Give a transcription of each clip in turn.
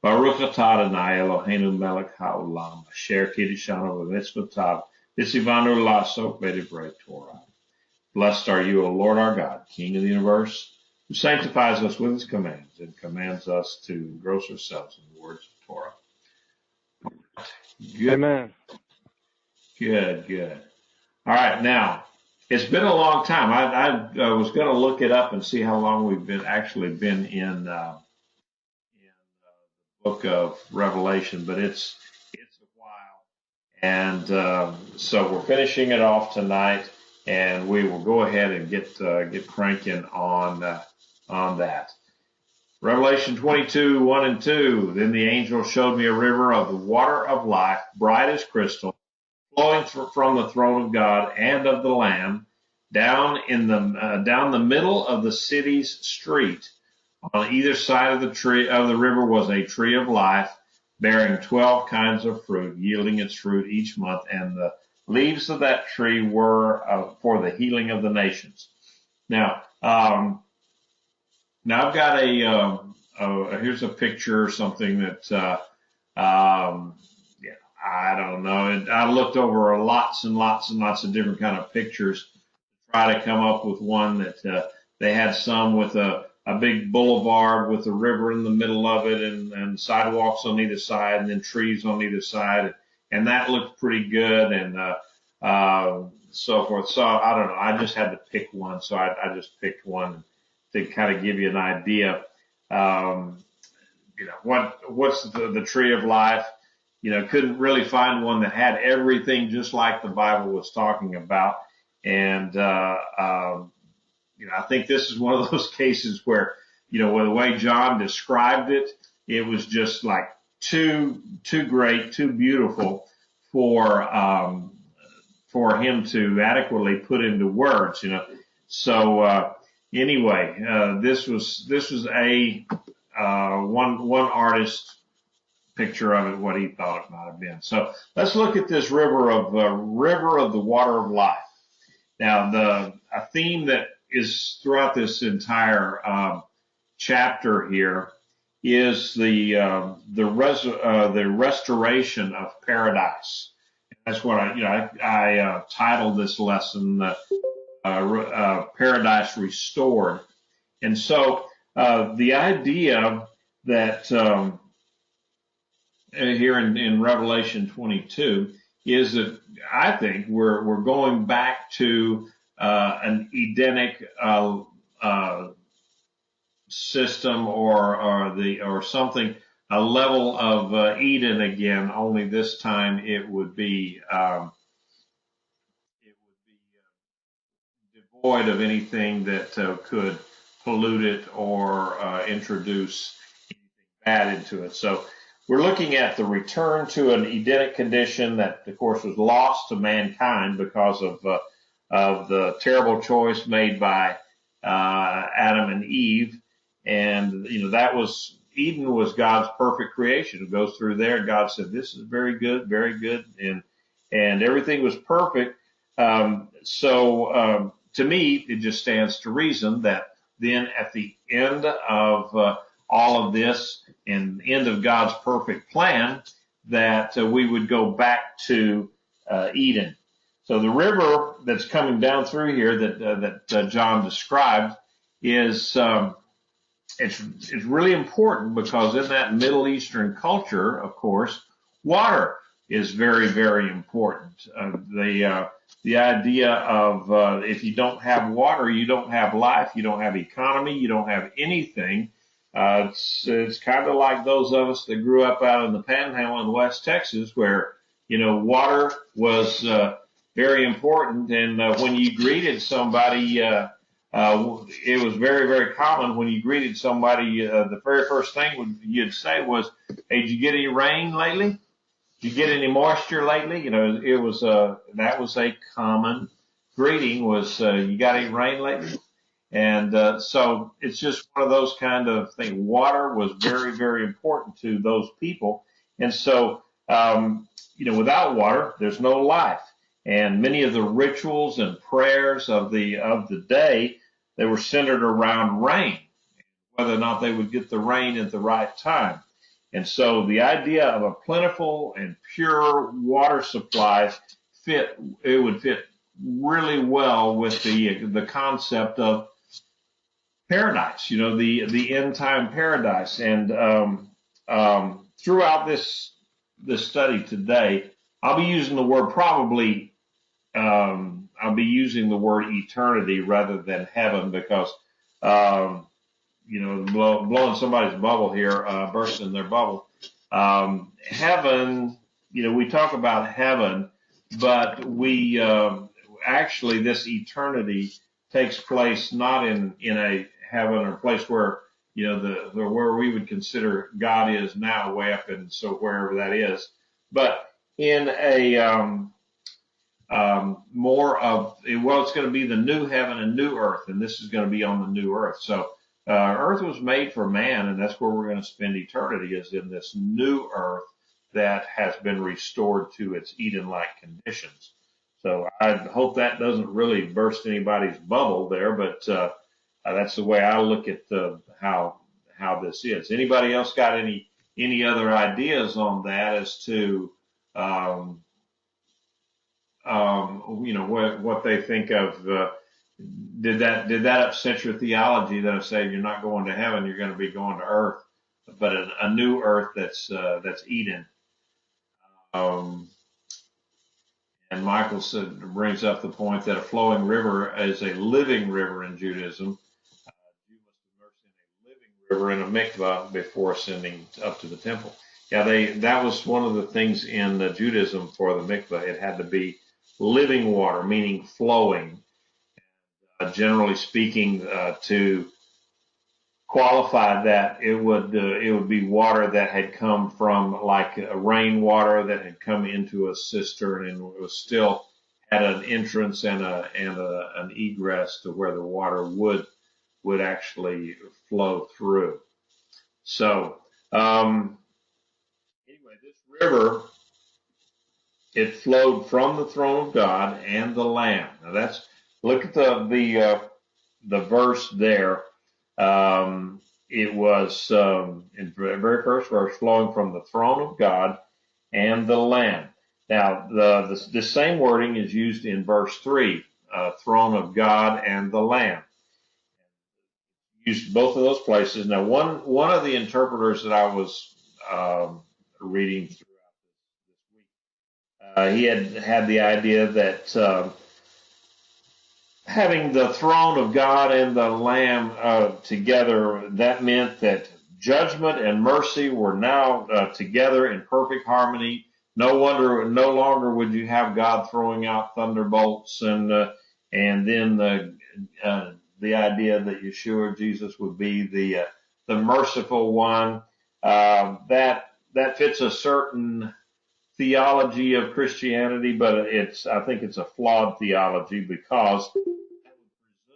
Baruch atah Adonai Eloheinu melech haolam, asher kiddushanu v'mitzvotav, v'tzivanu la'asok b'divrei Torah. Blessed are you, O Lord our God, King of the universe, who sanctifies us with his commands and commands us to engross ourselves in the words of Torah. Good, Amen. good. All right, now, it's been a long time. I was going to look it up and see how long we've been in the book of Revelation, but it's a while. And so we're finishing it off tonight, and we will go ahead and get cranking on that. Revelation 22, 1 and 2. Then the angel showed me a river of the water of life, bright as crystal, flowing from the throne of God and of the Lamb, down the middle of the city's street. On either side of the river was a tree of life, bearing 12 kinds of fruit, yielding its fruit each month, and the leaves of that tree were for the healing of the nations. Now I've got here's a picture or something that I don't know. I looked over lots and lots of different kind of pictures to try to come up with one that they had some with a big boulevard with a river in the middle of it and sidewalks on either side and then trees on either side. And that looked pretty good and so forth. So I don't know. I just had to pick one. So I just picked one to kind of give you an idea. What's the tree of life? Couldn't really find one that had everything just like the Bible was talking about. And, I think this is one of those cases where, the way John described it, it was just like too great, too beautiful for him to adequately put into words, So, anyway, this was a, one artist picture of it, what he thought it might have been. So let's look at this river of the water of life. Now, a theme that is throughout this entire chapter here is the restoration of paradise. That's what I titled this lesson, Paradise Restored. And so the idea that here in Revelation 22 is that I think we're going back to an Edenic system or something, a level of Eden again. Only this time it would be devoid of anything that could pollute it or introduce anything bad into it. So we're looking at the return to an Edenic condition that, of course, was lost to mankind because of the terrible choice made by Adam and Eve. And, Eden was God's perfect creation. It goes through there. God said, this is very good, and everything was perfect. So to me, it just stands to reason that then at the end of all of this and end of God's perfect plan, that we would go back to Eden. So the river that's coming down through here that John described is it's really important because in that Middle Eastern culture, of course, water is very, very important. The idea of if you don't have water, you don't have life, you don't have economy, you don't have anything. It's kind of like those of us that grew up out in the Panhandle in West Texas, where water was very important, and when you greeted somebody, it was very, very common when you greeted somebody. The very first thing you'd say was, "Hey, did you get any rain lately? Did you get any moisture lately?" It was that was a common greeting. Was you got any rain lately? And so it's just one of those kind of things. Water was very, very important to those people. And so, without water, there's no life. And many of the rituals and prayers of the day, they were centered around rain, whether or not they would get the rain at the right time. And so the idea of a plentiful and pure water supply would fit really well with the concept of paradise, the end time paradise. And throughout this study today, I'll be using the word I'll be using the word eternity rather than heaven because, blowing somebody's bubble here, bursting their bubble. Heaven, we talk about heaven, but we actually this eternity takes place not in a heaven or place where where we would consider God is now, way up in so wherever that is, but in a more of it's going to be the new heaven and new earth, and this is going to be on the new earth. So earth was made for man, and that's where we're going to spend eternity, is in this new earth that has been restored to its Eden-like conditions. So I hope that doesn't really burst anybody's bubble there, but that's the way I look at how this is. Anybody else got any other ideas on that as to what they think of? Did that upset your theology that of saying you're not going to heaven, you're going to be going to earth, but a new earth that's Eden? And Michael brings up the point that a flowing river is a living river in Judaism. You must immerse in a living river in a mikvah before ascending up to the temple. Yeah, that was one of the things in Judaism for the mikvah. It had to be living water, meaning flowing. Generally speaking, to qualify that, it would be water that had come from, like rainwater that had come into a cistern and it was still had an entrance and an egress to where the water would actually flow through. So anyway, this river, it flowed from the throne of God and the Lamb. Now look at the verse there. It was in the very first verse, flowing from the throne of God and the Lamb. Now, the same wording is used in verse 3, throne of God and the Lamb. Used both of those places. Now, one of the interpreters that I was reading throughout this week, he had the idea that having the throne of God and the Lamb together, that meant that judgment and mercy were now together in perfect harmony. No longer would you have God throwing out thunderbolts and then the idea that Yeshua, Jesus, would be the merciful one. That fits a certain theology of Christianity, but I think it's a flawed theology, because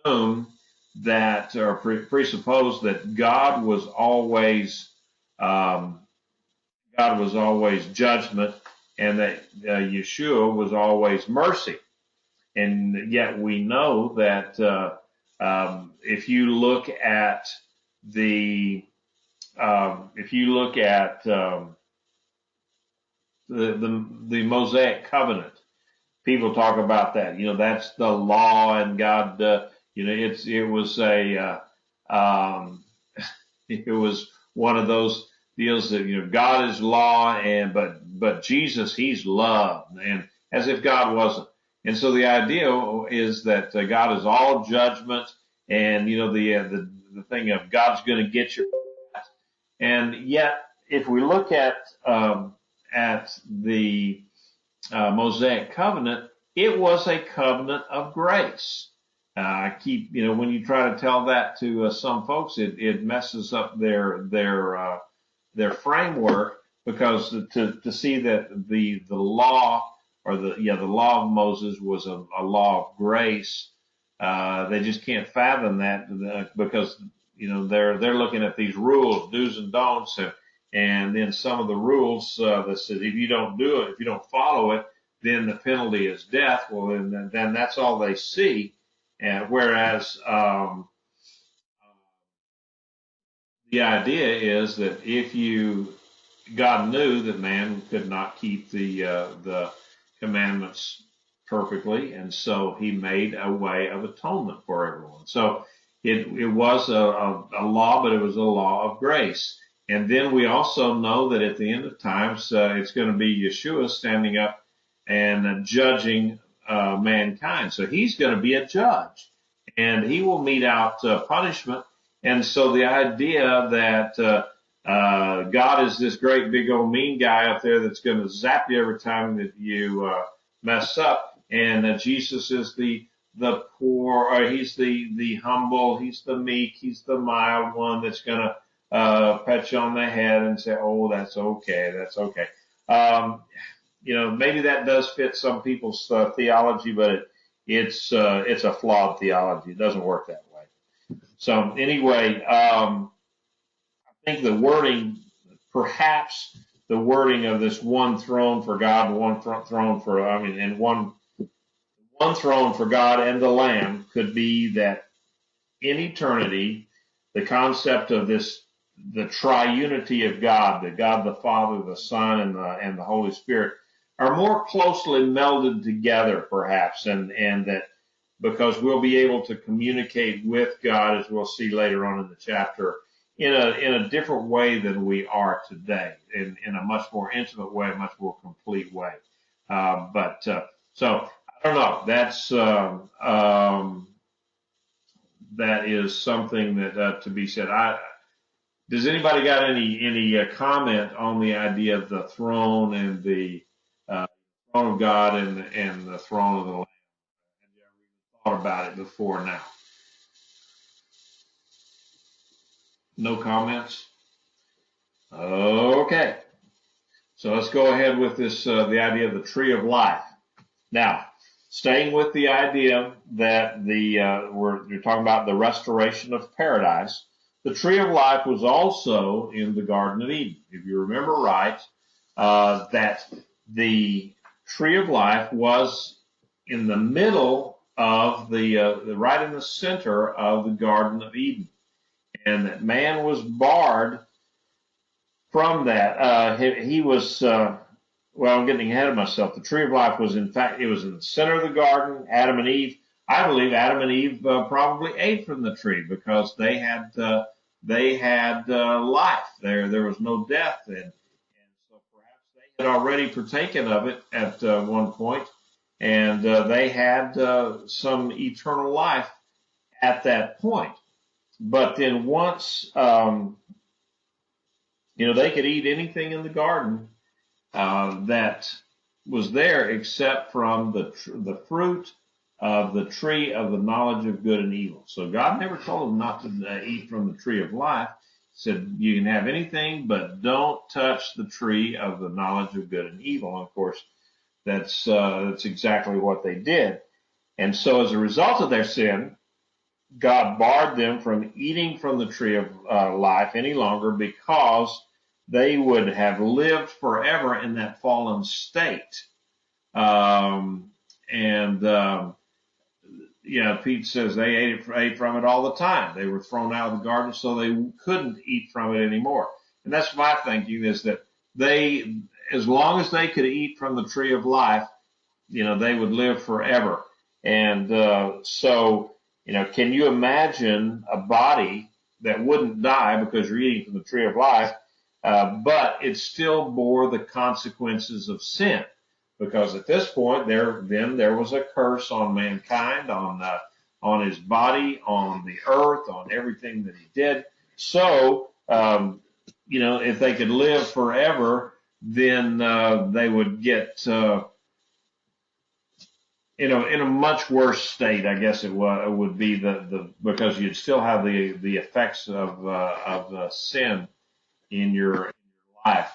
presume that, or presuppose that God was always judgment, and that Yeshua was always mercy. And yet we know that if you look at the Mosaic covenant, people talk about that. That's the law, and God. It was one of those deals that God is law, but Jesus, he's love, and as if God wasn't. And so the idea is that God is all judgment, and the thing of God's going to get your. And yet, if we look at the Mosaic covenant, it was a covenant of grace. I keep, when you try to tell that to some folks, it messes up their framework, because to see that the law, or the law of Moses was a law of grace, they just can't fathom that, because they're looking at these rules, do's and don'ts, and then some of the rules that says if you don't do it, if you don't follow it, then the penalty is death. Well, then that's all they see. And whereas the idea is that if you God knew that man could not keep the commandments perfectly, and so he made a way of atonement for everyone. So it was a law, but it was a law of grace. And then we also know that at the end of times, it's going to be Yeshua standing up and judging mankind. So he's going to be a judge, and he will mete out punishment. And so the idea that God is this great big old mean guy up there that's going to zap you every time that you mess up, and Jesus is the poor, or he's the humble, he's the meek, he's the mild one that's going to pat you on the head and say, "Oh, that's okay, that's okay." Maybe that does fit some people's theology, but it's a flawed theology. It doesn't work that way. So anyway, I think the wording, perhaps the wording of this one throne for God, one throne for, and one throne for God and the Lamb could be that in eternity, the concept of this, the triunity of God, the God the Father, the Son, and the Holy Spirit, are more closely melded together, perhaps, and that because we'll be able to communicate with God, as we'll see later on in the chapter, in a different way than we are today, in a much more intimate way, a much more complete way. So I don't know. That is something that to be said. Does anybody got any comment on the idea of the throne and the throne of God and the throne of the Lamb? Have you ever even thought about it before now? No comments? Okay. So let's go ahead with this, the idea of the tree of life. Now, staying with the idea that you're talking about the restoration of paradise, the tree of life was also in the Garden of Eden. If you remember right, that the tree of life was in the middle of right in the center of the Garden of Eden, and that man was barred from that. He was, I'm getting ahead of myself. The tree of life was, in fact, it was in the center of the garden. Adam and Eve, I believe Adam and Eve probably ate from the tree because they had life. There was no death, and so perhaps they had already partaken of it at one point, and they had some eternal life at that point. But then once, they could eat anything in the garden that was there except from the fruit of the tree of the knowledge of good and evil. So God never told them not to eat from the tree of life. He said, you can have anything, but don't touch the tree of the knowledge of good and evil. And of course, that's exactly what they did. And so as a result of their sin, God barred them from eating from the tree of life any longer because they would have lived forever in that fallen state. Pete says they ate from it all the time. They were thrown out of the garden, so they couldn't eat from it anymore. And that's my thinking, is that as long as they could eat from the tree of life, they would live forever. And can you imagine a body that wouldn't die because you're eating from the tree of life, but it still bore the consequences of sin? Because at this point, there was a curse on mankind, on his body, on the earth, on everything that he did. So, if they could live forever, then they would get in a much worse state, I guess it would be because you'd still have the effects of sin in your life.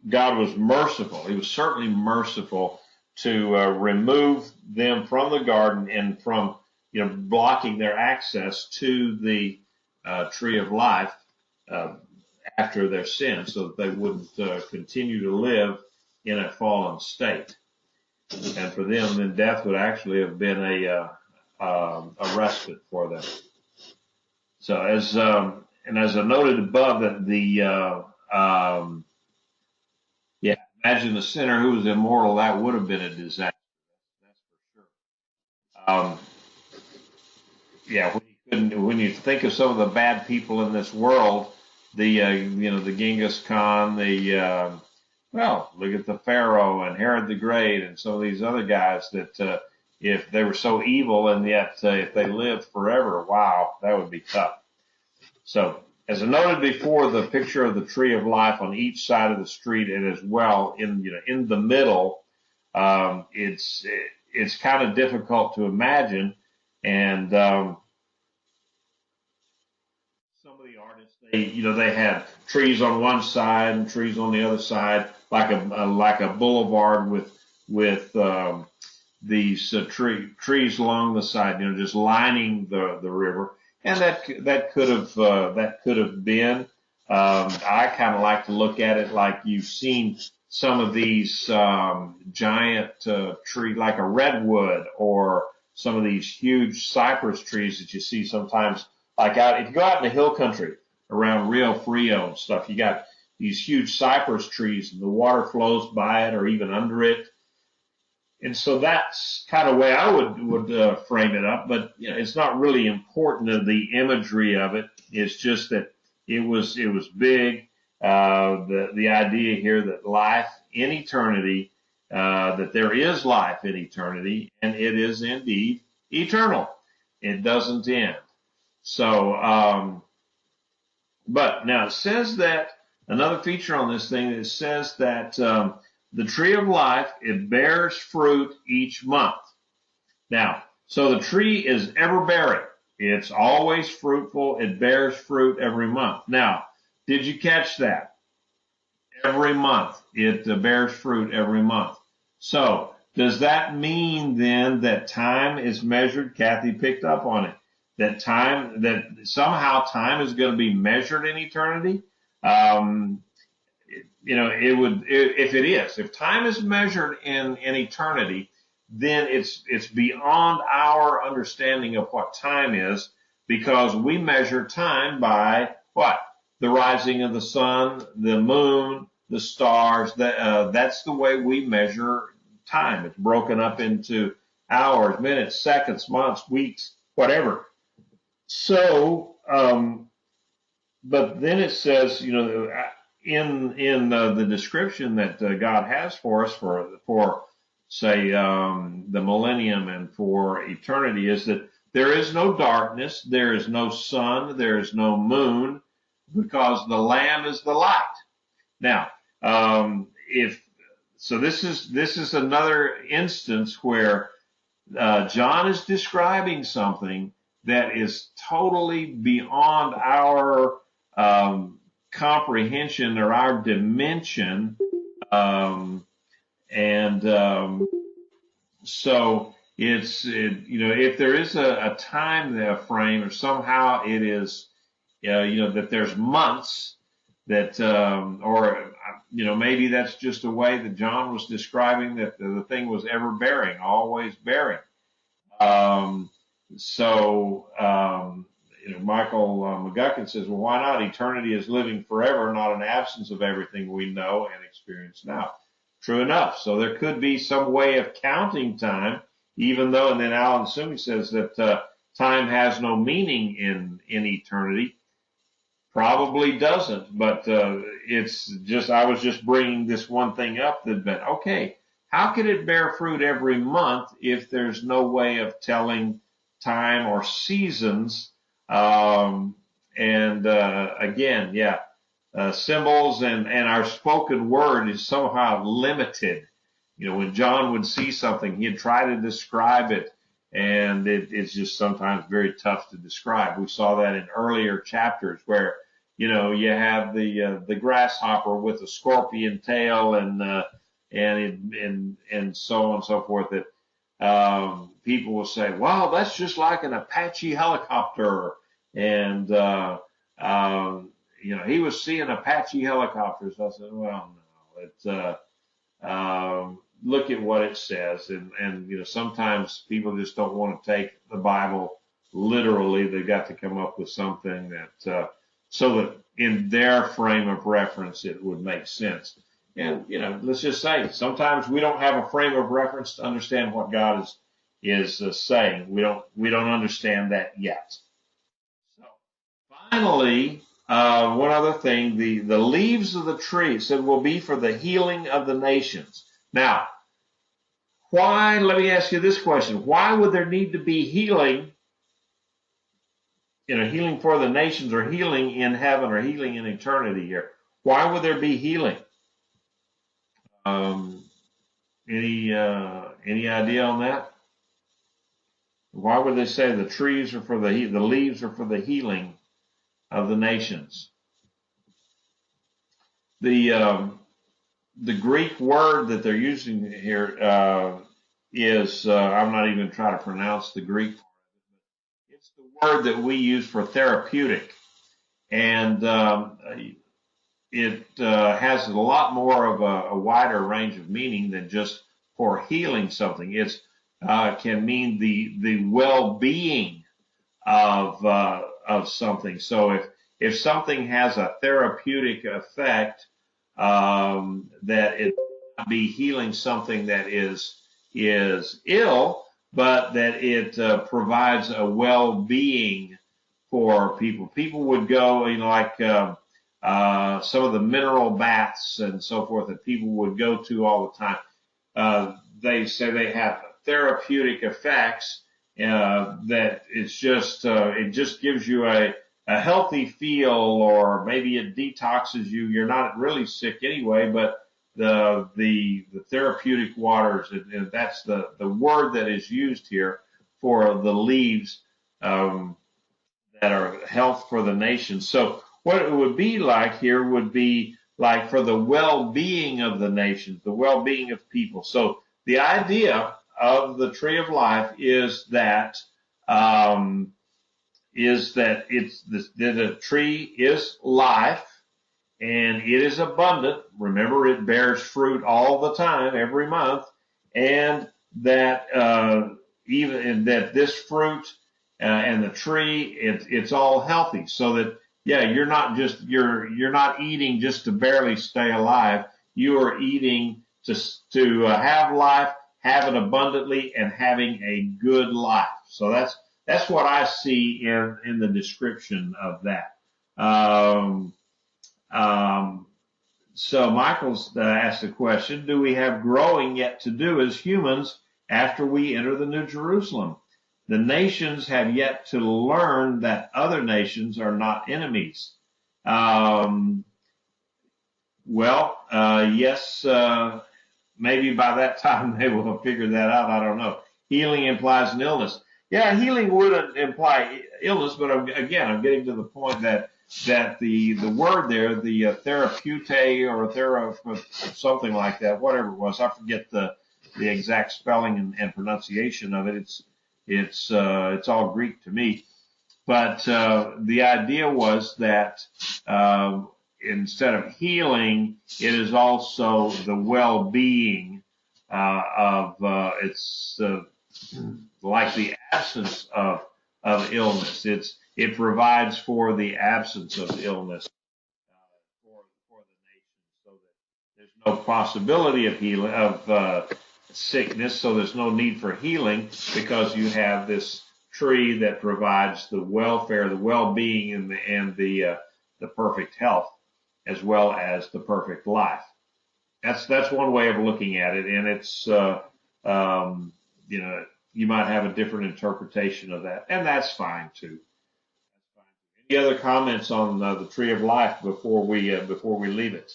God was merciful. He was certainly merciful to remove them from the garden and from blocking their access to the tree of life after their sin, so that they wouldn't continue to live in a fallen state. And for them, then death would actually have been a respite for them. So and as I noted above, that yeah, imagine the sinner who was immortal. That would have been a disaster. That's for sure. Yeah, when you think of some of the bad people in this world, the Genghis Khan, well, look at the Pharaoh and Herod the Great and some of these other guys that if they were so evil and yet if they lived forever, wow, that would be tough. So, as I noted before, the picture of the tree of life on each side of the street and as well in the middle, it's kind of difficult to imagine. And some of the artists, they had trees on one side and trees on the other side, like a boulevard with these trees along the side, just lining the river. And that could have been. I kind of like to look at it like you've seen some of these giant tree, like a redwood, or some of these huge cypress trees that you see sometimes. Like if you go out in the hill country around Rio Frio and stuff, you got these huge cypress trees, and the water flows by it or even under it. And so that's kind of the way I would frame it up, but it's not really important to the imagery of it. It's just that it was big. The idea here that life in eternity, that there is life in eternity, and it is indeed eternal. It doesn't end. So, but now it says that another feature on this thing, it says that the tree of life, it bears fruit each month. Now, so the tree is ever bearing. It's always fruitful. It bears fruit every month. Now, did you catch that? Every month. It bears fruit every month. So, does that mean then that time is measured? Kathy picked up on it. That somehow time is going to be measured in eternity? If time is measured in eternity, then it's beyond our understanding of what time is, because we measure time by what? The rising of the sun, the moon, the stars. That's the way we measure time. It's broken up into hours, minutes, seconds, months, weeks, whatever. So, but then it says, in the description that God has for us for say the millennium and for eternity, is that there is no darkness, there is no sun, there is no moon, because the Lamb is the light. Now, this is another instance where John is describing something that is totally beyond our comprehension or our dimension, so if there is a time frame, or somehow it is, that there's months that, or maybe that's just a way that John was describing that the thing was ever bearing, always bearing. Michael McGuckin says, well, why not? Eternity is living forever, not an absence of everything we know and experience now. True enough. So there could be some way of counting time, even though, and then Alan Sumi says that time has no meaning in eternity. Probably doesn't, but it's just, I was just bringing this one thing up that, okay, how could it bear fruit every month if there's no way of telling time or seasons? Symbols and our spoken word is somehow limited. When John would see something, he'd try to describe it, and it's just sometimes very tough to describe. We saw that in earlier chapters where, you have the grasshopper with a scorpion tail and so on and so forth, that people will say, well, that's just like an Apache helicopter. And, he was seeing Apache helicopters. I said, well, no, look at what it says. And sometimes people just don't want to take the Bible literally. They've got to come up with something that, so that in their frame of reference it would make sense. And, let's just say sometimes we don't have a frame of reference to understand what God is saying. We don't understand that yet. So finally, one other thing, the leaves of the tree, it said, will be for the healing of the nations. Now, why, let me ask you this question, why would there need to be healing, healing for the nations, or healing in heaven, or healing in eternity here? Why would there be healing? Any idea on that? Why would they say the trees are for the leaves are for the healing of the nations? The Greek word that they're using here is I'm not even trying to pronounce the Greek. It's the word that we use for therapeutic, and it has a lot more of a wider range of meaning than just for healing something. It can mean the well-being of something. So if something has a therapeutic effect, that it might be healing something that is ill, but that it provides a well-being for people. People would go, like some of the mineral baths and so forth that people would go to all the time. They say they have therapeutic effects, that it's just it just gives you a healthy feel, or maybe it detoxes you. You're not really sick anyway, but the therapeutic waters, and that's the word that is used here for the leaves that are health for the nation. So what it would be like here would be like for the well-being of the nations, the well-being of people. So the idea of the tree of life is that the tree is life, and it is abundant. Remember, it bears fruit all the time, every month, and that this fruit and the tree, it's all healthy. So that you're not eating just to barely stay alive. You are eating to have life, have it abundantly, and having a good life. So that's what I see in the description of that. So Michael's asked a question: do we have growing yet to do as humans after we enter the New Jerusalem? The nations have yet to learn that other nations are not enemies. Yes, maybe by that time they will have figured that out. I don't know. Healing implies an illness. Yeah, healing would imply illness, but I'm getting to the point that the word there, the therapeute or something like that, whatever it was, I forget the exact spelling and pronunciation of it. It's all Greek to me, but the idea was that instead of healing, it is also the well-being of it's like the absence of illness. It provides for the absence of illness for the nation, so that there's no possibility of healing of sickness. So there's no need for healing, because you have this tree that provides the welfare, the well-being, and the perfect health, as well as the perfect life. That's one way of looking at it, and it's you might have a different interpretation of that, and that's fine too. Any other comments on the tree of life before we leave it?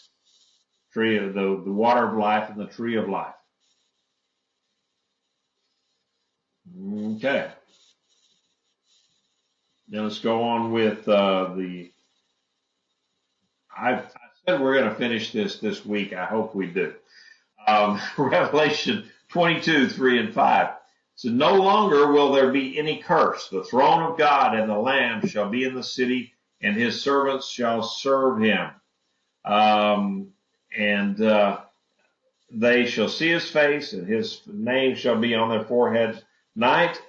Tree of the water of life and the tree of life. Okay. Now let's go on with I said we're going to finish this week. I hope we do. Revelation 22:3-5. So no longer will there be any curse. The throne of God and the Lamb shall be in the city, and his servants shall serve him. They shall see his face, and his name shall be on their foreheads. Night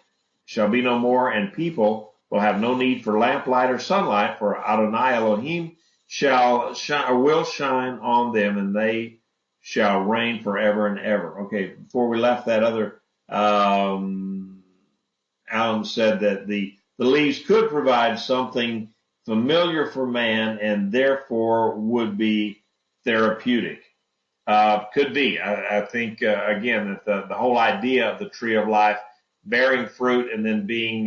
shall be no more, and people will have no need for lamplight or sunlight, for Adonai Elohim will shine on them, and they shall reign forever and ever. Okay, before we left that other, Alan said that the leaves could provide something familiar for man and therefore would be therapeutic. Could be. I think, again, that the whole idea of the tree of life bearing fruit and then being,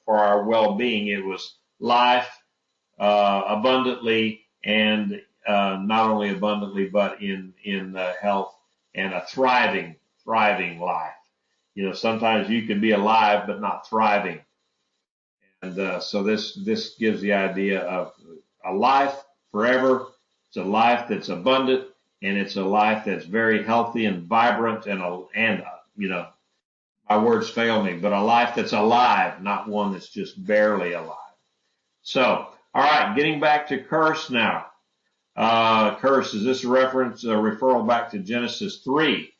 for our well-being, it was life, abundantly, and, not only abundantly, but in health and a thriving life. You know, sometimes you can be alive, but not thriving. And, so this gives the idea of a life forever. It's a life that's abundant, and it's a life that's very healthy and vibrant, and you know, my words fail me, but a life that's alive, not one that's just barely alive. So, all right, getting back to curse now. Curse, is this a referral back to Genesis 3?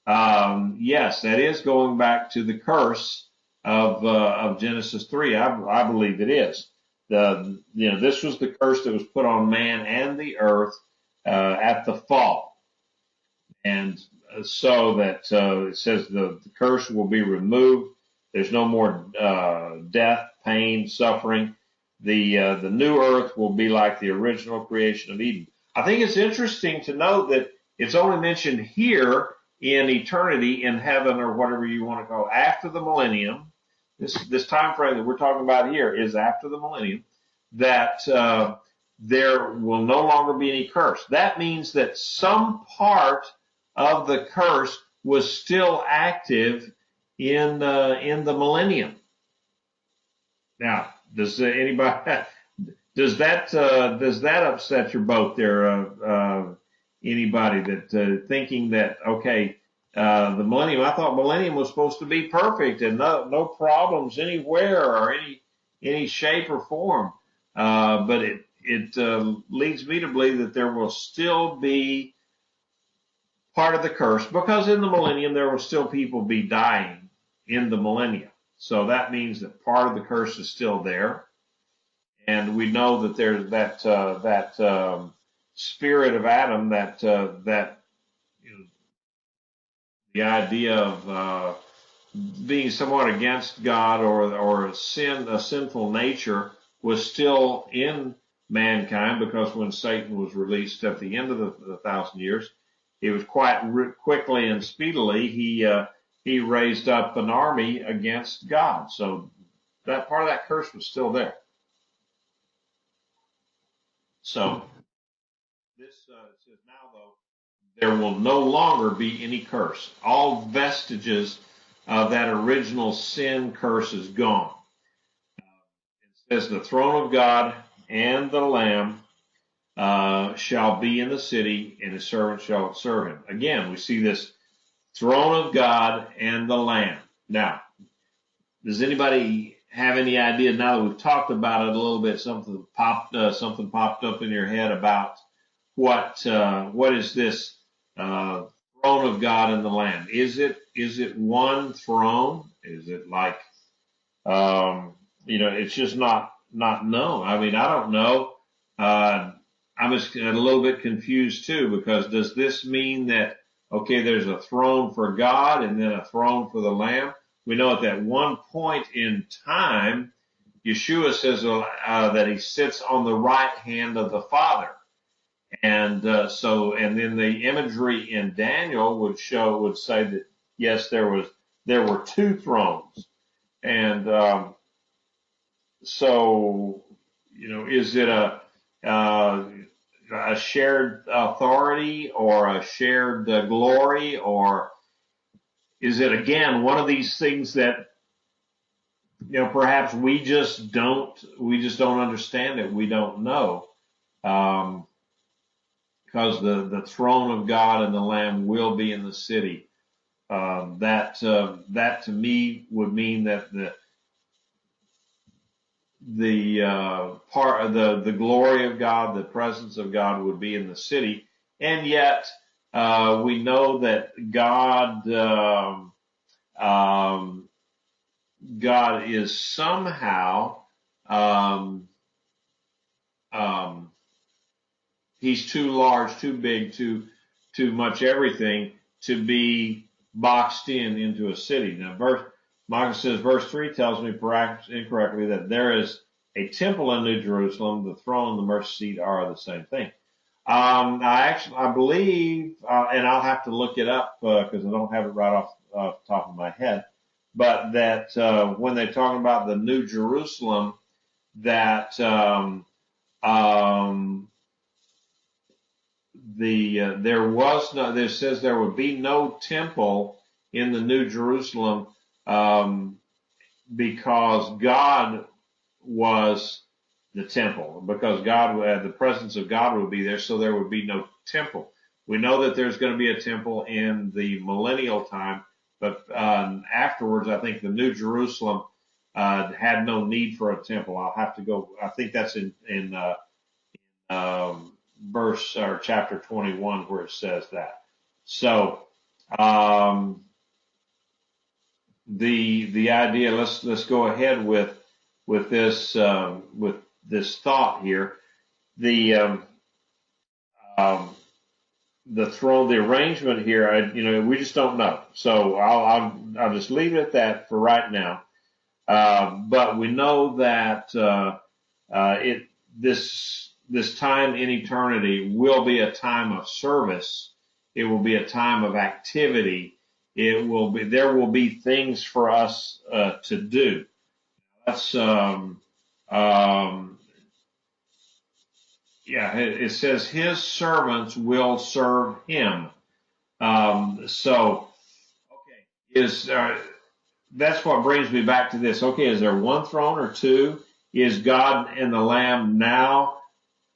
Yes, that is going back to the curse of Genesis 3. I believe it is. This was the curse that was put on man and the earth at the fall. And so that it says the curse will be removed. There's no more death, pain, suffering. The new earth will be like the original creation of Eden. I think it's interesting to note that it's only mentioned here in eternity, in heaven, or whatever you want to call it, after the millennium. This time frame that we're talking about here is after the millennium, that there will no longer be any curse. That means that some part of the curse was still active in the millennium. Now, does that upset your boat there? Anybody that thinking that, okay, the millennium, I thought millennium was supposed to be perfect and no problems anywhere or any shape or form. But it leads me to believe that there will still be part of the curse, because in the millennium there will still people be dying in the millennium. So that means that part of the curse is still there. And we know that there's that spirit of Adam, that you know, the idea of being somewhat against God or a sinful nature was still in mankind, because when Satan was released at the end of the 1,000 years, it was quite quickly and speedily he raised up an army against God. So that part of that curse was still there. So this says, now though, there will no longer be any curse. All vestiges of that original sin curse is gone. It says the throne of God and the Lamb shall be in the city, and his servants shall serve him. Again, we see this throne of God and the Lamb. Now, does anybody have any idea, now that we've talked about it a little bit, something popped up in your head about what is this throne of God and the Lamb? Is it one throne? Is it like it's just not known. I mean, I don't know. I'm just a little bit confused too, because does this mean that, okay, there's a throne for God and then a throne for the Lamb? We know at that one point in time, Yeshua says that he sits on the right hand of the Father. And and then the imagery in Daniel would say that, yes, there were two thrones. And is it a shared authority or a shared glory, or is it, again, one of these things that, perhaps we just don't understand it. We don't know. Because the throne of God and the Lamb will be in the city. That to me would mean that the glory of God, the presence of God would be in the city. And yet, we know that God is somehow um, he's too large, too big, too much everything to be boxed into a city. Now, Micah says, verse 3 tells me perhaps incorrectly that there is a temple in New Jerusalem. The throne and the mercy seat are the same thing. I believe, and I'll have to look it up because I don't have it right off the top of my head, but that when they're talking about the New Jerusalem, that there says there would be no temple in the New Jerusalem because God was the temple, because the presence of God would be there, so there would be no temple. We know that there's going to be a temple in the millennial time, but afterwards, I think the New Jerusalem had no need for a temple. I'll have to go. I think that's in verse or chapter 21 where it says that. So the idea. Let's go ahead with this thought here. The throne, the arrangement here, we just don't know. So I'll just leave it at that for right now. But we know that this time in eternity will be a time of service. It will be a time of activity. There will be things for us to do. That's it says his servants will serve him. That's what brings me back to this. Okay, is there one throne or two? Is God and the Lamb now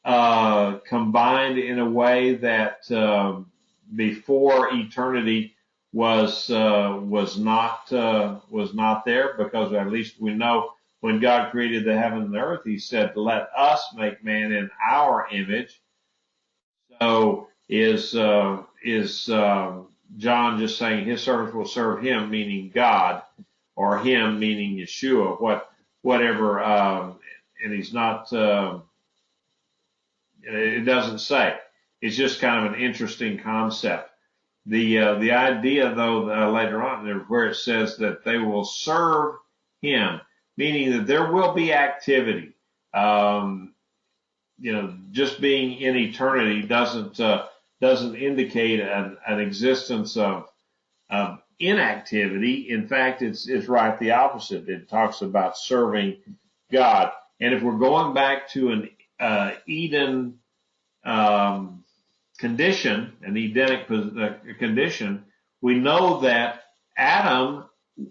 combined in a way that before eternity was not there? Because at least we know when God created the heaven and the earth, He said, "Let us make man in our image." So is John just saying His servants will serve Him, meaning God, or Him, meaning Yeshua, whatever? And He's not. It doesn't say. It's just kind of an interesting concept. The idea, though, later on, where it says that they will serve Him, meaning that there will be activity. Just being in eternity doesn't indicate an existence of inactivity. In fact, it's right the opposite. It talks about serving God. And if we're going back to an Eden condition, an Edenic condition, we know that Adam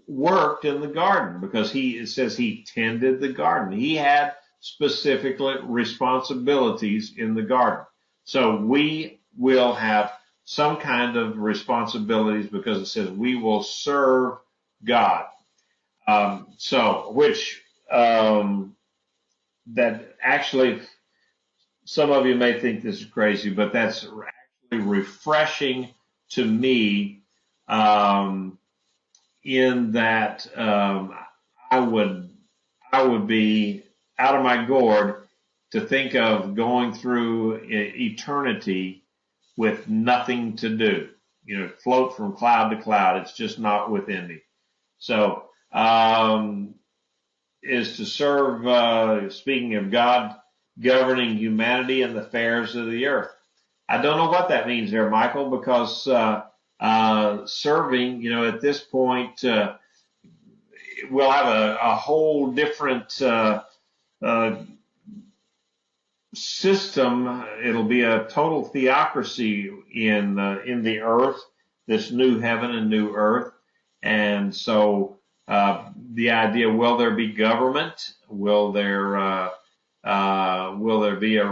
worked in the garden because it says he tended the garden. He had specific responsibilities in the garden. So we will have some kind of responsibilities because it says we will serve God. That actually, some of you may think this is crazy, but that's actually refreshing to me, in that I would be out of my gourd to think of going through eternity with nothing to do. Float from cloud to cloud. It's just not within me. So, is to serve, speaking of God governing humanity and the affairs of the earth. I don't know what that means there, Michael, because serving, at this point, we'll have a whole different system. It'll be a total theocracy in the earth, this new heaven and new earth. And so the idea, will there be government? Will there be a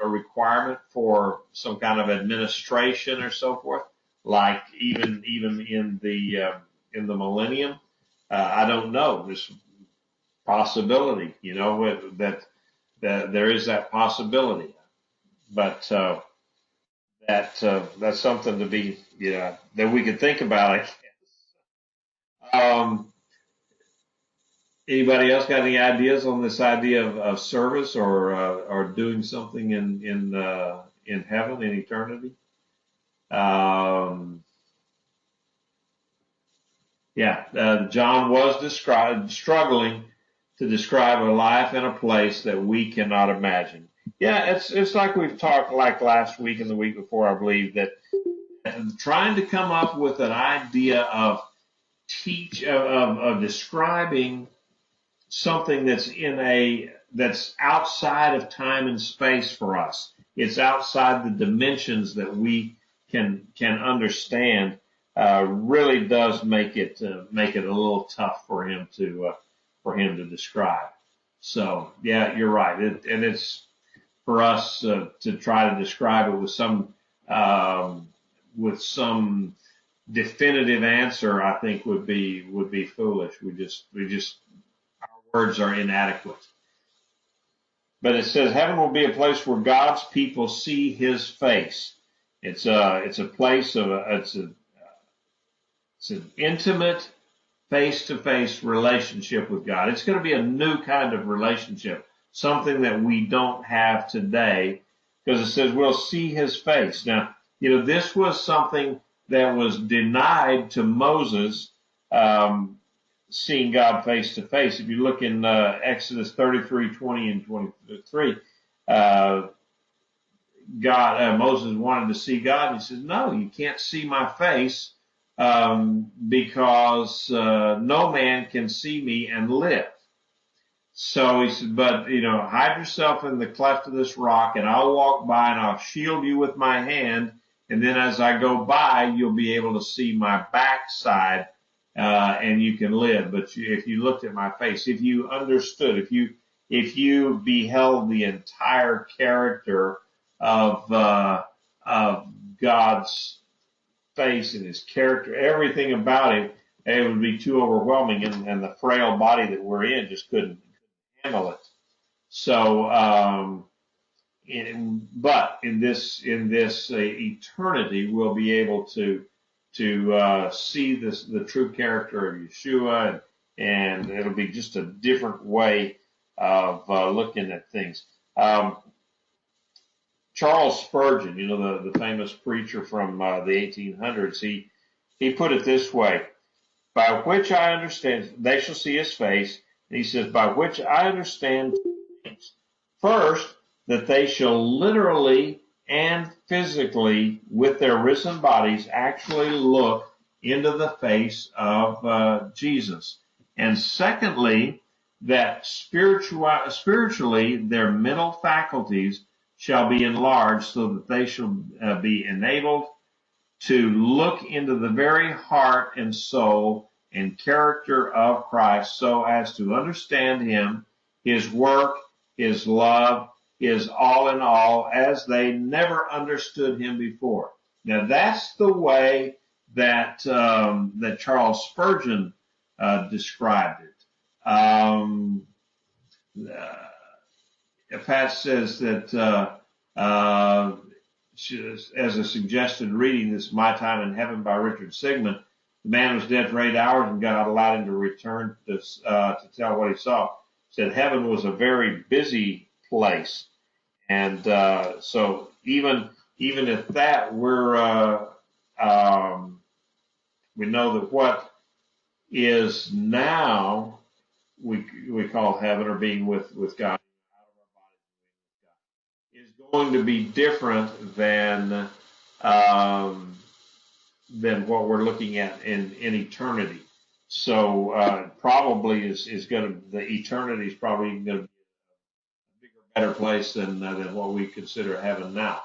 requirement for some kind of administration or so forth, like even in the millennium? I don't know. There's possibility, that there is that possibility, but that's something to be, that we could think about, I guess. Anybody else got any ideas on this idea of service or doing something in heaven, in eternity? John was struggling to describe a life and a place that we cannot imagine. Yeah, it's like we've talked like last week and the week before, I believe, that trying to come up with an idea of describing something that's outside of time and space for us. It's outside the dimensions that we can understand. Really does make it a little tough for him to describe. So yeah, you're right. And it's for us to try to describe it with some definitive answer, I think would be foolish. We just our words are inadequate. But it says heaven will be a place where God's people see His face. It's a place of it's an intimate face-to-face relationship with God. It's going to be a new kind of relationship, something that we don't have today, because it says we'll see His face. Now, this was something that was denied to Moses, seeing God face to face. If you look in Exodus 33:20 and 23, Moses wanted to see God, and he says, "No, you can't see my face, because no man can see me and live." So he said, "But hide yourself in the cleft of this rock, and I'll walk by, and I'll shield you with my hand, and then as I go by, you'll be able to see my backside, and you can live. But if you looked at my face, if you understood, if you beheld the entire character of God's face and His character, everything about Him, it would be too overwhelming, and the frail body that we're in just couldn't handle it." So, but in this eternity, we'll be able to see the true character of Yeshua, and it'll be just a different way of looking at things. Charles Spurgeon, the famous preacher from the 1800s, he put it this way: "By which I understand, they shall see His face." And he says, "By which I understand two things. First, that they shall literally and physically, with their risen bodies, actually look into the face of Jesus. And secondly, that spiritually their mental faculties shall be enlarged, so that they shall be enabled to look into the very heart and soul and character of Christ, so as to understand Him, His work, His love, His all in all, as they never understood Him before." Now that's the way that Charles Spurgeon described it. Pat says that as a suggested reading, this is My Time in Heaven by Richard Sigmund. The man was dead for 8 hours, and God allowed him to return to tell what he saw. He said heaven was a very busy place, and so even at that, we know that what is now we call heaven, or being with God, is going to be different than what we're looking at in eternity. So probably the eternity is probably going to be a bigger, better place than what we consider heaven now.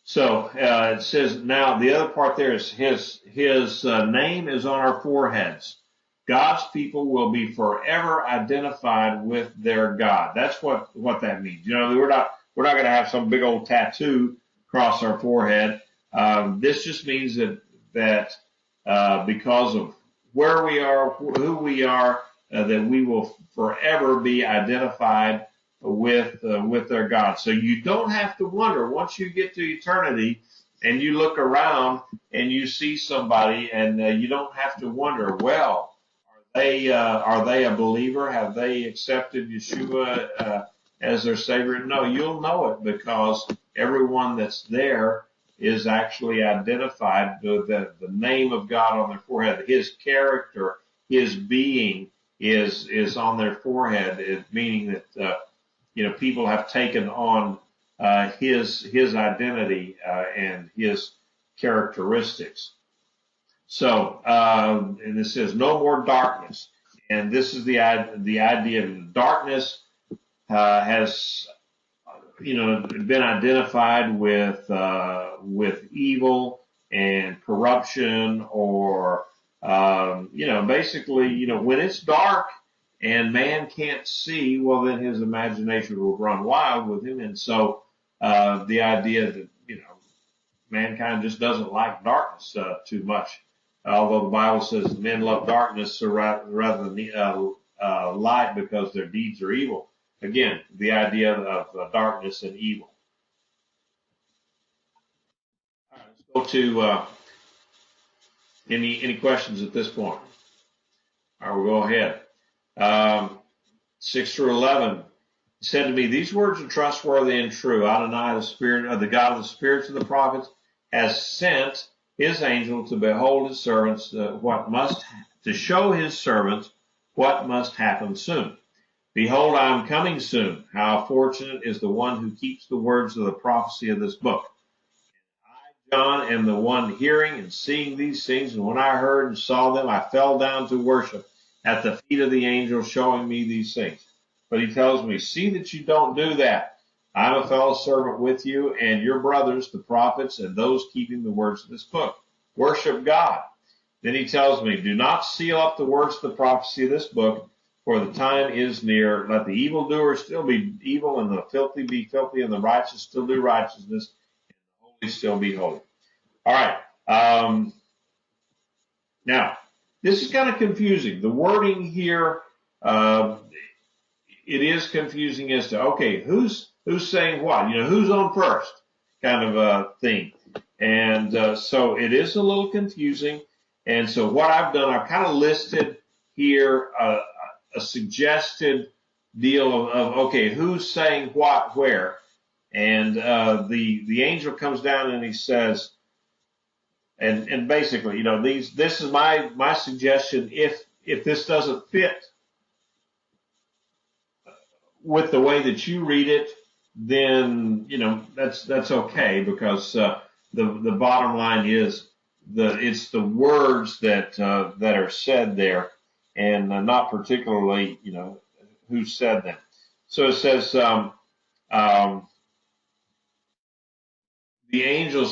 So it says, now the other part there is his name is on our foreheads. God's people will be forever identified with their God. That's what that means. We're not going to have some big old tattoo across our forehead. This just means that because of where we are, who we are, that we will forever be identified with their God. So you don't have to wonder, once you get to eternity and you look around and you see somebody, and you don't have to wonder, well, are are they a believer? Have they accepted Yeshua as their Savior? No, you'll know it because everyone that's there is actually identified with the name of God on their forehead. His character, His being is on their forehead, meaning that people have taken on His identity and His characteristics. So, and it says no more darkness, and this is the idea of darkness has been identified with evil and corruption, or basically when it's dark and man can't see, well then his imagination will run wild with him, and so the idea that mankind just doesn't like darkness too much. Although the Bible says men love darkness rather than light because their deeds are evil. Again, the idea of darkness and evil. All right, let's go to any questions at this point. All right, we'll go ahead. 6 through 11. He said to me, "These words are trustworthy and true. Adonai, the God of the spirits of the prophets, has sent His angel to behold His servants, to show His servants what must happen soon. Behold, I am coming soon. How fortunate is the one who keeps the words of the prophecy of this book. I, John, am the one hearing and seeing these things, and when I heard and saw them, I fell down to worship at the feet of the angel showing me these things. But he tells me, see that you don't do that. I'm a fellow servant with you and your brothers, the prophets, and those keeping the words of this book. Worship God." Then he tells me, "Do not seal up the words of the prophecy of this book, for the time is near. Let the evildoer still be evil, and the filthy be filthy, and the righteous still do righteousness, and the holy still be holy." All right. Now, this is kind of confusing. The wording here, it is confusing as to, okay, who's saying what? Who's on first kind of a thing. And so it is a little confusing. And so what I've done, I've kind of listed here a suggested deal of okay, who's saying what where. And the angel comes down and he says, and basically, this is my suggestion. If this doesn't fit with the way that you read it, then that's okay, because the bottom line is it's the words that are said there, and not particularly who said them. So it says the angel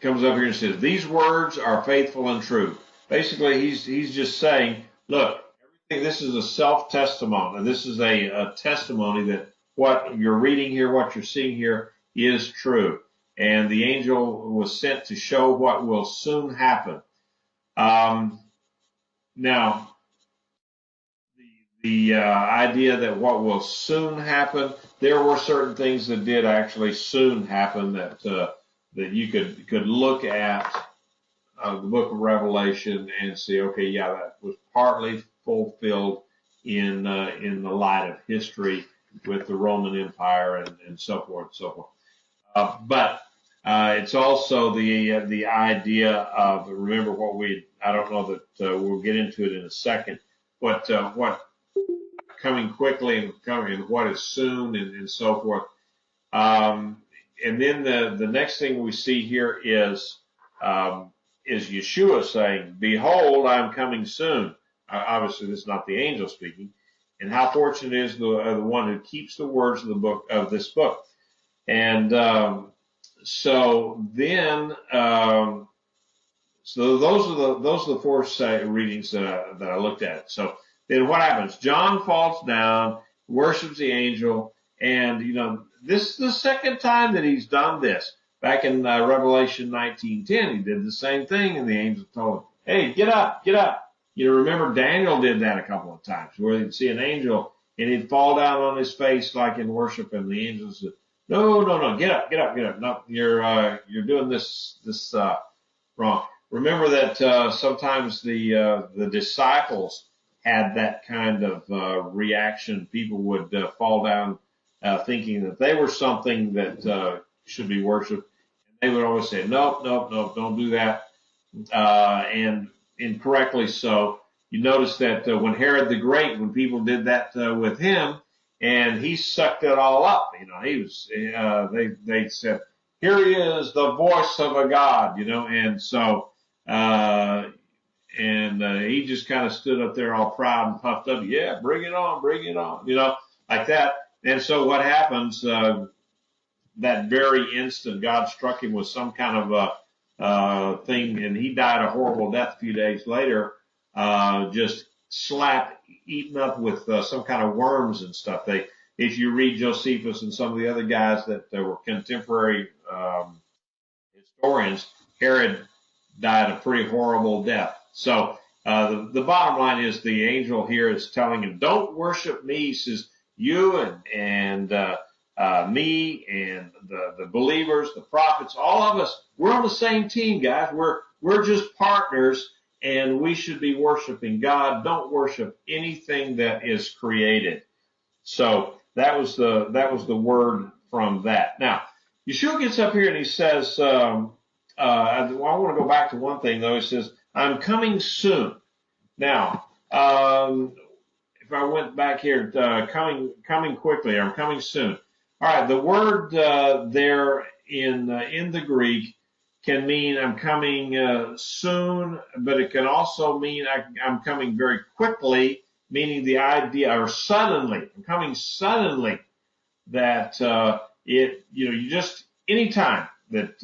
comes up here and says, "These words are faithful and true." Basically, he's just saying, look, this is a self-testimony. This is a testimony that what you're reading here, what you're seeing here, is true. And the angel was sent to show what will soon happen. Now, the idea that what will soon happen, there were certain things that did actually soon happen that you could look at the book of Revelation and see, okay, yeah, that was partly fulfilled in the light of history with the Roman Empire and so forth and so forth. But it's also the idea of, remember I don't know that we'll get into it in a second, what coming quickly and what is soon and so forth. And then the next thing we see here is Yeshua saying, "Behold, I'm coming soon." Obviously, this is not the angel speaking. "And how fortunate is the one who keeps the words of the book of this book." And so then, so those are the four readings that I looked at. So then, what happens? John falls down, worships the angel, and this is the second time that he's done this. Back in Revelation 19:10, he did the same thing, and the angel told him, "Hey, get up, get up." Remember Daniel did that a couple of times, where he'd see an angel and he'd fall down on his face like in worship, and the angel said, No, get up, get up, get up. No, you're doing this wrong. Remember that sometimes the disciples had that kind of reaction. People would fall down thinking that they were something that should be worshipped. They would always say, nope, nope, nope, don't do that, and incorrectly so. You notice that when Herod the Great, when people did that with him, and he sucked it all up, he was, they said, here he is, the voice of a God, and so, he just kind of stood up there all proud and puffed up. Yeah, bring it on, like that. And so what happens, that very instant, God struck him with some kind of a thing, and he died a horrible death a few days later, just slapped, eaten up with some kind of worms and stuff. If you read Josephus and some of the other guys that were contemporary historians, Herod died a pretty horrible death. So the bottom line is the angel here is telling him, don't worship me. He says, you and me and the believers, the prophets, all of us, we're on the same team, guys. We're just partners, and we should be worshiping God. Don't worship anything that is created. So that was the word from that. Now, Yeshua gets up here and he says, I want to go back to one thing though. He says, I'm coming soon. Now, if I went back here, coming quickly, I'm coming soon. All right, the word there in the Greek can mean I'm coming soon, but it can also mean I'm coming very quickly, meaning the idea, or suddenly. I'm coming suddenly. That you just anytime that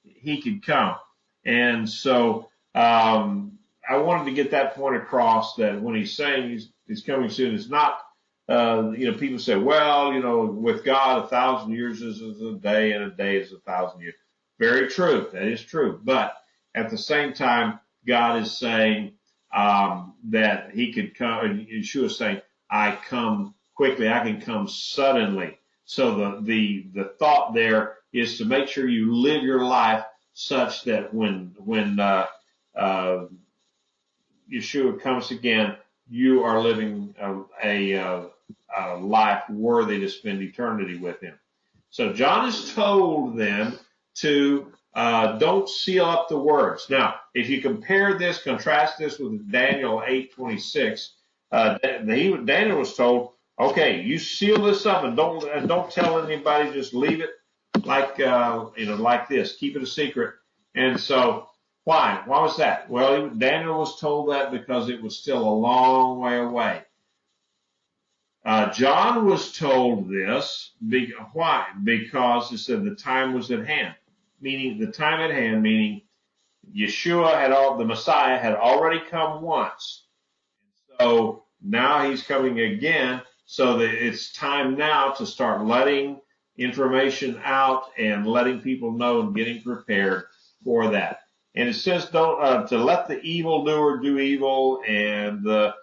he could come, and so I wanted to get that point across, that when he's saying he's coming soon, it's not. People say, well, with God, 1,000 years is a day, and a day is 1,000 years. Very true. That is true. But at the same time, God is saying that he could come, and Yeshua is saying, I come quickly. I can come suddenly. So the thought there is to make sure you live your life such that when Yeshua comes again, you are living a life worthy to spend eternity with him. So John is told then to don't seal up the words. Now, if you contrast this with Daniel 8:26, Daniel was told, okay, you seal this up and don't tell anybody. Just leave it like like this. Keep it a secret. And so, why? Why was that? Well, Daniel was told that because it was still a long way away. John was told this. Why? Because it said the time was at hand. Meaning the time at hand. Meaning Yeshua the Messiah had already come once. So now he's coming again. So that it's time now to start letting information out and letting people know and getting prepared for that. And it says don't to let the evildoer do evil, and the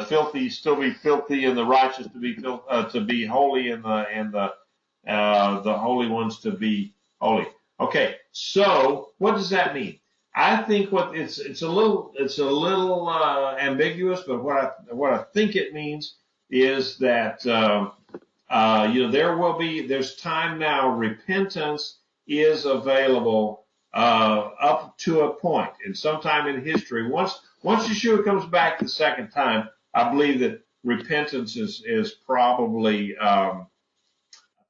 filthy still be filthy, and the righteous to be holy, and the holy ones to be holy. Okay, so what does that mean? I think it's a little ambiguous, but what I think it means is that there's time now. Repentance is available up to a point, and sometime in history. Once Yeshua comes back the second time, I believe that repentance is probably a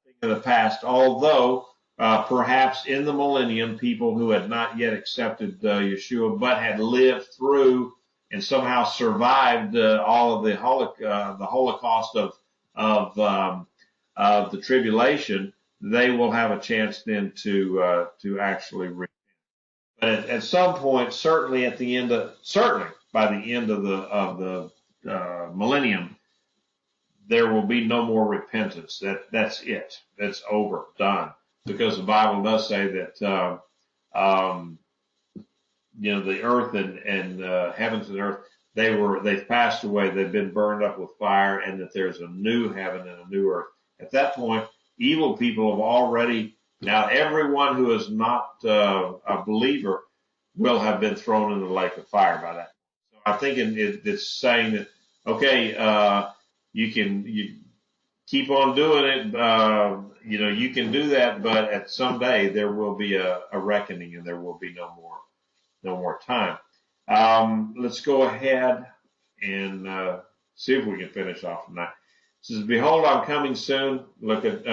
thing of the past. Although perhaps in the millennium, people who had not yet accepted Yeshua but had lived through and somehow survived all of the Holocaust of the tribulation, they will have a chance then to actually repent. But at some point, certainly by the end of the millennium, there will be no more repentance. That's it. That's over, done. Because the Bible does say that the earth and heavens and earth, they've passed away, they've been burned up with fire, and that there's a new heaven and a new earth. At that point, evil people have already, now everyone who is not a believer will have been thrown in the lake of fire by that. So I think it's saying that, okay, you keep on doing it. You can do that, but at some day there will be a reckoning, and there will be no more time. Let's go ahead and see if we can finish off tonight. It says, "Behold, I'm coming soon. Look at,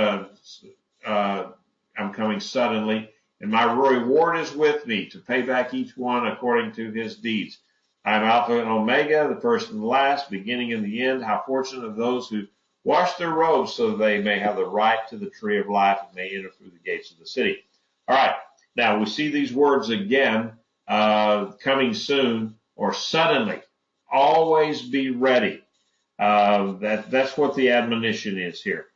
I'm coming suddenly, and my reward is with me to pay back each one according to his deeds. I am Alpha and Omega, the first and the last, beginning and the end. How fortunate are those who wash their robes so that they may have the right to the tree of life and may enter through the gates of the city." All right. Now we see these words again, coming soon or suddenly. Always be ready. That's what the admonition is here.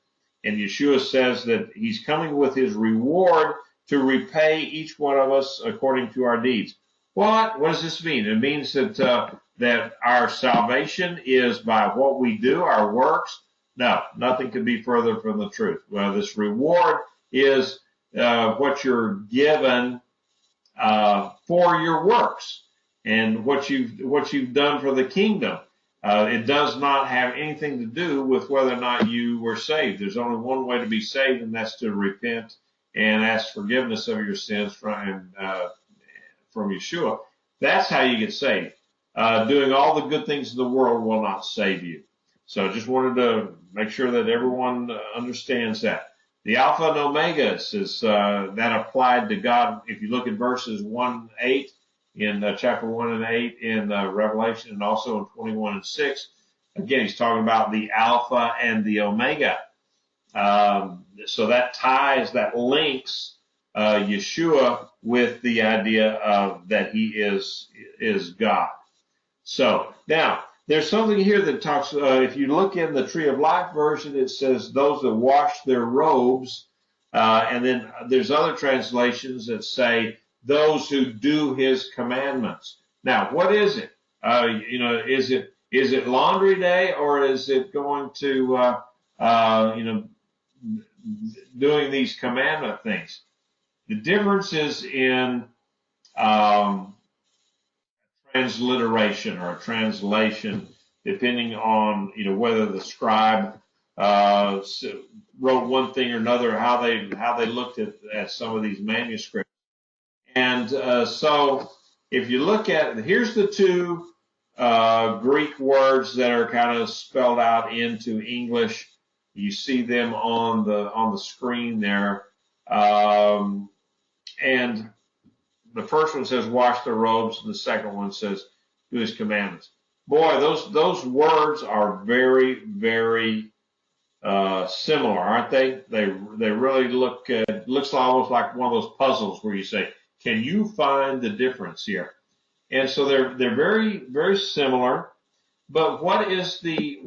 And Yeshua says that he's coming with his reward to repay each one of us according to our deeds. What does this mean? It means that our salvation is by what we do, our works. No, nothing could be further from the truth. Well, this reward is what you're given for your works and what you've done for the kingdom. It does not have anything to do with whether or not you were saved. There's only one way to be saved, and that's to repent and ask forgiveness of your sins from Yeshua. That's how you get saved. Doing all the good things in the world will not save you. So I just wanted to make sure that everyone understands that. The Alpha and Omega is that applied to God. If you look at verses 1-8 in chapter 1 and 8 in Revelation, and also in 21 and 6, again, he's talking about the Alpha and the Omega. So that ties, that links Yeshua with the idea of that he is God. So now there's something here that talks. If you look in the Tree of Life version, it says those that wash their robes, and then there's other translations that say those who do his commandments. Now, what is it? Is it laundry day, or is it going to doing these commandment things? The difference is in transliteration or a translation, depending on whether the scribe wrote one thing or another, how they looked at some of these manuscripts. And so if you look at it, here's the two Greek words that are kind of spelled out into English. You see them on the screen there. And the first one says wash their robes, and the second one says do his commandments. Boy, those words are very, very similar, aren't they? They really looks almost like one of those puzzles where you say, can you find the difference here? And so they're very, very similar. But what's the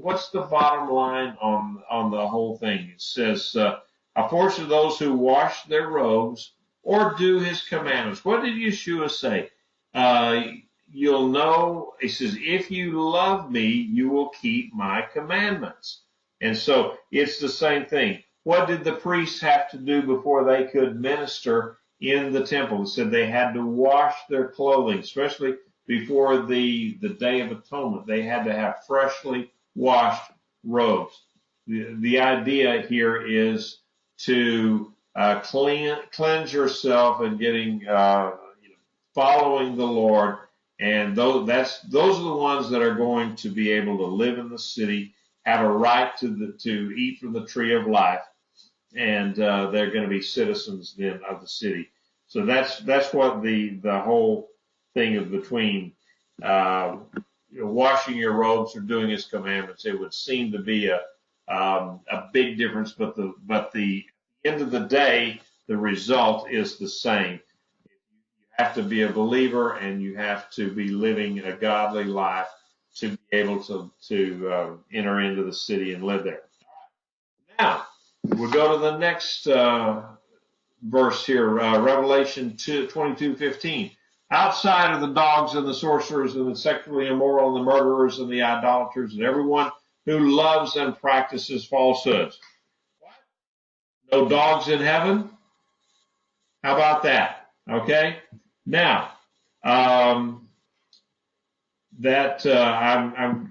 bottom line on the whole thing? It says, "A portion of those who wash their robes or do his commandments." What did Yeshua say? You'll know, he says, if you love me, you will keep my commandments. And so it's the same thing. What did the priests have to do before they could minister in the temple? It said they had to wash their clothing, especially before the Day of Atonement. They had to have freshly washed robes. The idea here is to cleanse yourself and getting following the Lord, and those are the ones that are going to be able to live in the city, have a right to eat from the tree of life, and they're going to be citizens then of the city. So that's what the whole thing is between washing your robes or doing his commandments. It would seem to be a big difference, but the end of the day, the result is the same. You have to be a believer, and you have to be living a godly life to be able to enter into the city and live there. Now, we'll go to the next verse here, Revelation 22:15. Outside of the dogs and the sorcerers and the sexually immoral and the murderers and the idolaters and everyone who loves and practices falsehoods. What? No dogs in heaven? How about that? Okay. Now, I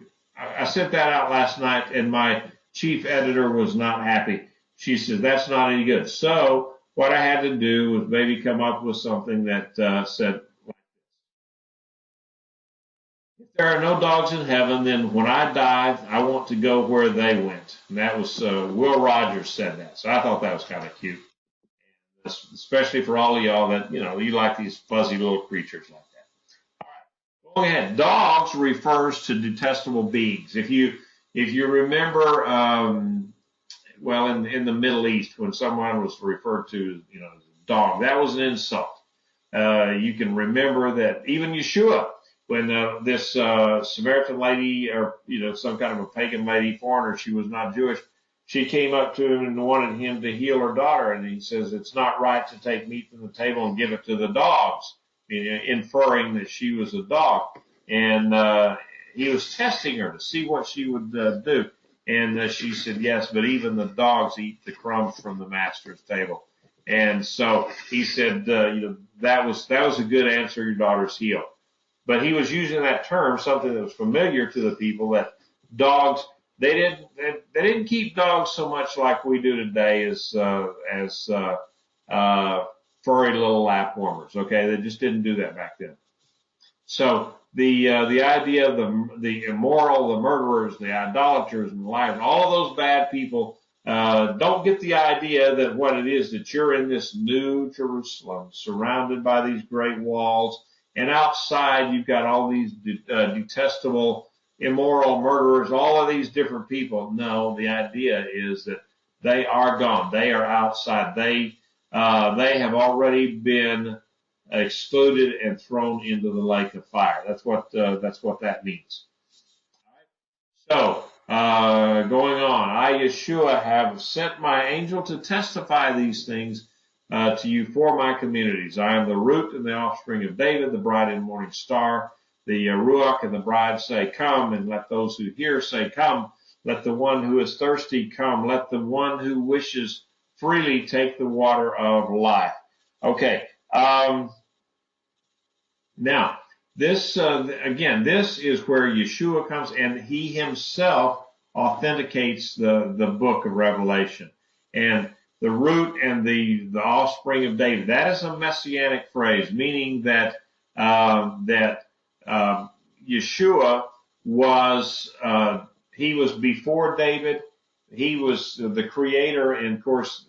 sent that out last night, and my chief editor was not happy. She said, that's not any good. So what I had to do was maybe come up with something that said, if there are no dogs in heaven, then when I die, I want to go where they went. And that was Will Rogers said that. So I thought that was kind of cute, especially for all of y'all that, you like these fuzzy little creatures like that. All right, going ahead. Dogs refers to detestable beings. If you remember, well, in the Middle East, when someone was referred to, as a dog, that was an insult. You can remember that even Yeshua, when this Samaritan lady, or some kind of a pagan lady, foreigner, she was not Jewish, she came up to him and wanted him to heal her daughter, and he says it's not right to take meat from the table and give it to the dogs, inferring that she was a dog. And he was testing her to see what she would do. And she said, yes, but even the dogs eat the crumbs from the master's table. And so he said, that was a good answer. Your daughter's healed. But he was using that term, something that was familiar to the people, that dogs, they didn't keep dogs so much like we do today as furry little lap warmers. Okay, they just didn't do that back then. So the idea of the immoral, the murderers, the idolaters, and the liars, all of those bad people don't get the idea that what it is that you're in this new Jerusalem, surrounded by these great walls, and outside you've got all these detestable, immoral murderers, all of these different people. No, the idea is that they are gone. They are outside. They have already been excluded and thrown into the lake of fire. That's what that means. So, going on, I, Yeshua, have sent my angel to testify these things to you for my communities. I am the root and the offspring of David, the bright and morning star. The Ruach and the bride say, come, and let those who hear say, come. Let the one who is thirsty come. Let the one who wishes freely take the water of life. Okay. Now, this, again, this is where Yeshua comes, and he himself authenticates the book of Revelation. And the root and the offspring of David, that is a messianic phrase, meaning that Yeshua was, he was before David. He was the creator, and of course,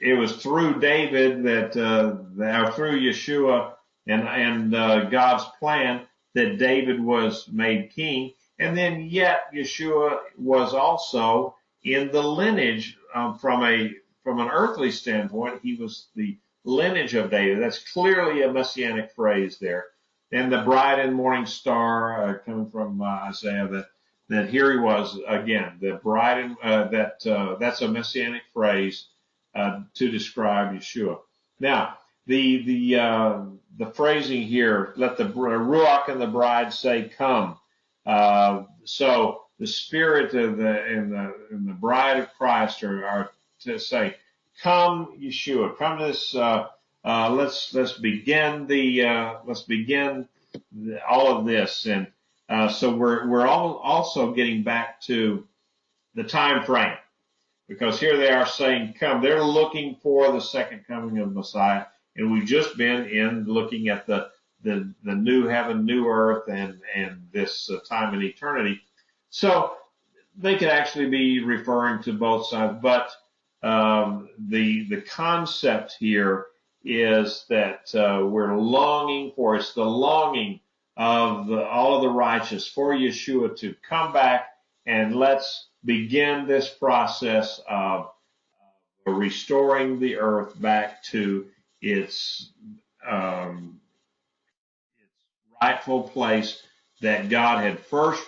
it was through David through Yeshua and God's plan that David was made king. And then yet Yeshua was also in the lineage, from an earthly standpoint, he was the lineage of David. That's clearly a messianic phrase there. And the bright and morning star, coming from Isaiah, that here he was again, the bride, and that's a messianic phrase to describe Yeshua. Now, the phrasing here, let the Ruach and the bride say, come. So the Spirit of and the bride of Christ are to say, come, Yeshua, come to this. Let's begin all of this, and so we're all also getting back to the time frame, because here they are saying, come. They're looking for the second coming of Messiah, and we've just been looking at the new heaven, new earth, and this time in eternity. So they could actually be referring to both sides, but the concept here is that we're longing for, it's the longing of all of the righteous for Yeshua to come back, and let's begin this process of restoring the earth back to its rightful place that God had first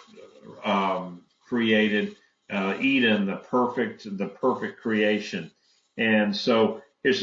created, Eden, the perfect creation. And so here's